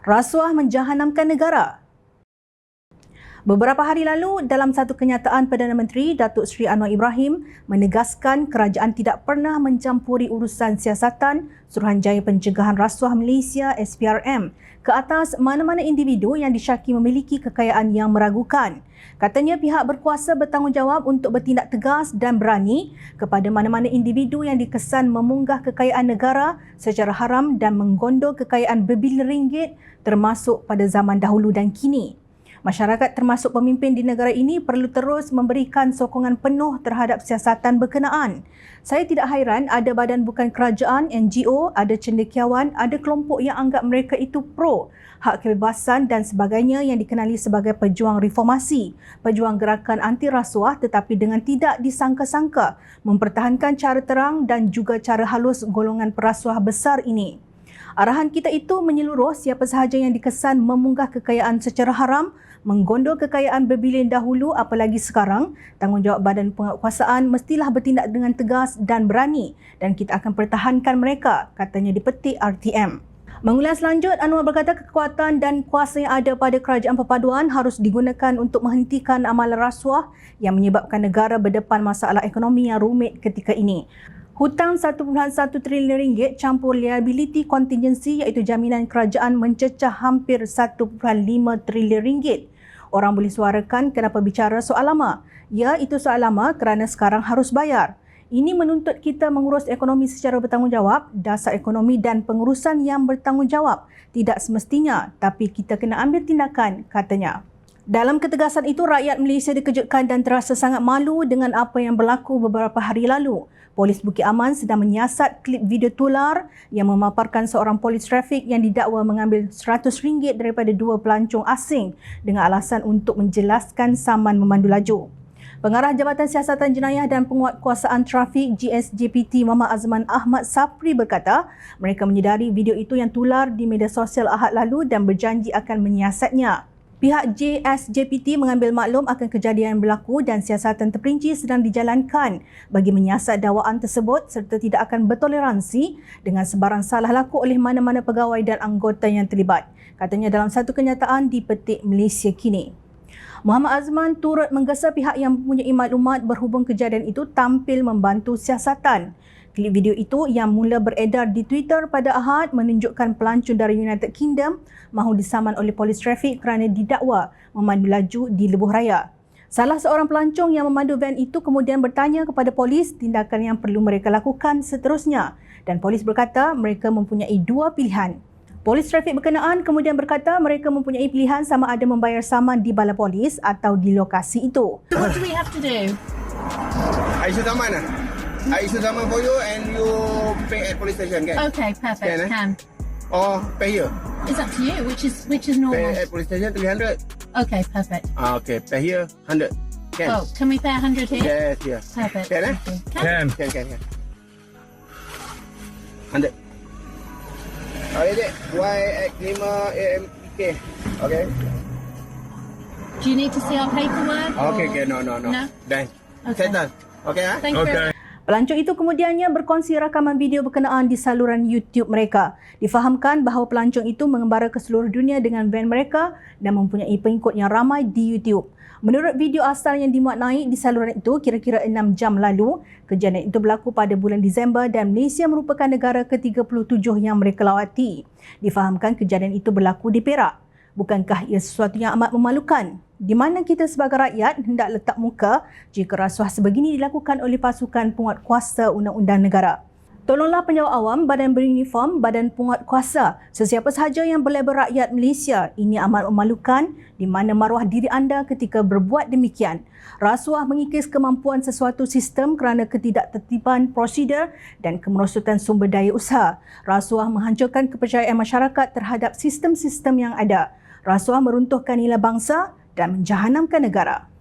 Rasuah menjahanamkan negara. Beberapa hari lalu, dalam satu kenyataan Perdana Menteri Datuk Seri Anwar Ibrahim menegaskan kerajaan tidak pernah mencampuri urusan siasatan Suruhanjaya Pencegahan Rasuah Malaysia SPRM ke atas mana-mana individu yang disyaki memiliki kekayaan yang meragukan. Katanya pihak berkuasa bertanggungjawab untuk bertindak tegas dan berani kepada mana-mana individu yang dikesan memunggah kekayaan negara secara haram dan menggondol kekayaan berbilion ringgit termasuk pada zaman dahulu dan kini. Masyarakat termasuk pemimpin di negara ini perlu terus memberikan sokongan penuh terhadap siasatan berkenaan. Saya tidak hairan ada badan bukan kerajaan, NGO, ada cendekiawan, ada kelompok yang anggap mereka itu pro hak kebebasan dan sebagainya yang dikenali sebagai pejuang reformasi, pejuang gerakan anti rasuah tetapi dengan tidak disangka-sangka mempertahankan cara terang dan juga cara halus golongan perasuah besar ini. Arahan kita itu menyeluruh siapa sahaja yang dikesan memunggah kekayaan secara haram, menggondol kekayaan berbilion dahulu apalagi sekarang, tanggungjawab badan penguatkuasaan mestilah bertindak dengan tegas dan berani dan kita akan pertahankan mereka, katanya dipetik RTM. Mengulas lanjut, Anwar berkata kekuatan dan kuasa yang ada pada kerajaan perpaduan harus digunakan untuk menghentikan amalan rasuah yang menyebabkan negara berdepan masalah ekonomi yang rumit ketika ini. Hutang 1.1 trilion ringgit campur liability contingency iaitu jaminan kerajaan mencecah hampir 1.5 trilion ringgit. Orang boleh suarakan kenapa bicara soal lama. Ya, itu soal lama kerana sekarang harus bayar. Ini menuntut kita mengurus ekonomi secara bertanggungjawab, dasar ekonomi dan pengurusan yang bertanggungjawab. Tidak semestinya, tapi kita kena ambil tindakan, katanya. Dalam ketegasan itu, rakyat Malaysia dikejutkan dan terasa sangat malu dengan apa yang berlaku beberapa hari lalu. Polis Bukit Aman sedang menyiasat klip video tular yang memaparkan seorang polis trafik yang didakwa mengambil RM100 daripada dua pelancong asing dengan alasan untuk menjelaskan saman memandu laju. Pengarah Jabatan Siasatan Jenayah dan Penguatkuasaan Trafik GSJPT Muhammad Azman Ahmad Sapri berkata mereka menyedari video itu yang tular di media sosial Ahad lalu dan berjanji akan menyiasatnya. Pihak JSJPT mengambil maklum akan kejadian yang berlaku dan siasatan terperinci sedang dijalankan bagi menyiasat dakwaan tersebut serta tidak akan bertoleransi dengan sebarang salah laku oleh mana-mana pegawai dan anggota yang terlibat. Katanya dalam satu kenyataan di Petik Malaysia Kini. Muhammad Azman turut menggesa pihak yang mempunyai maklumat berhubung kejadian itu tampil membantu siasatan. Klip video itu yang mula beredar di Twitter pada Ahad menunjukkan pelancong dari United Kingdom mahu disaman oleh polis trafik kerana didakwa memandu laju di Lebuh Raya. Salah seorang pelancong yang memandu van itu kemudian bertanya kepada polis tindakan yang perlu mereka lakukan seterusnya dan polis berkata mereka mempunyai dua pilihan. Polis trafik berkenaan kemudian berkata mereka mempunyai pilihan sama ada membayar saman di balai polis atau di lokasi itu. What do we have to do? Aisyah Zaman lah. Aisyah Zaman for you and you pay at police station, kan? Okay, perfect. Can. Or pay here. It's up to you. Which is normal? Pay at police station 300. Okay, perfect. Okay, pay here 100. Can? Oh, can we pay 100 here? Yes, yes. Perfect. Can, eh? Can. Can. 100. Okay, dek. Y at 5 AMK. Okay. Do you need to see our paperwork? Okay, no. No? Done. Okay. Settle. Okay, ah? Thank you very much. Pelancong itu kemudiannya berkongsi rakaman video berkenaan di saluran YouTube mereka. Difahamkan bahawa pelancong itu mengembara ke seluruh dunia dengan van mereka dan mempunyai pengikut yang ramai di YouTube. Menurut video asal yang dimuat naik di saluran itu kira-kira 6 jam lalu, kejadian itu berlaku pada bulan Disember dan Malaysia merupakan negara ke-37 yang mereka lawati. Difahamkan kejadian itu berlaku di Perak. Bukankah ia sesuatu yang amat memalukan? Di mana kita sebagai rakyat hendak letak muka jika rasuah sebegini dilakukan oleh pasukan penguatkuasa undang-undang negara. Tolonglah penjawat awam, badan beruniform, badan penguatkuasa, sesiapa sahaja yang berlabel rakyat Malaysia. Ini amat memalukan di mana maruah diri anda ketika berbuat demikian. Rasuah mengikis kemampuan sesuatu sistem kerana ketidaktertiban prosedur dan kemerosotan sumber daya usaha. Rasuah menghancurkan kepercayaan masyarakat terhadap sistem-sistem yang ada. Rasuah meruntuhkan nilai bangsa dan menjahanamkan negara.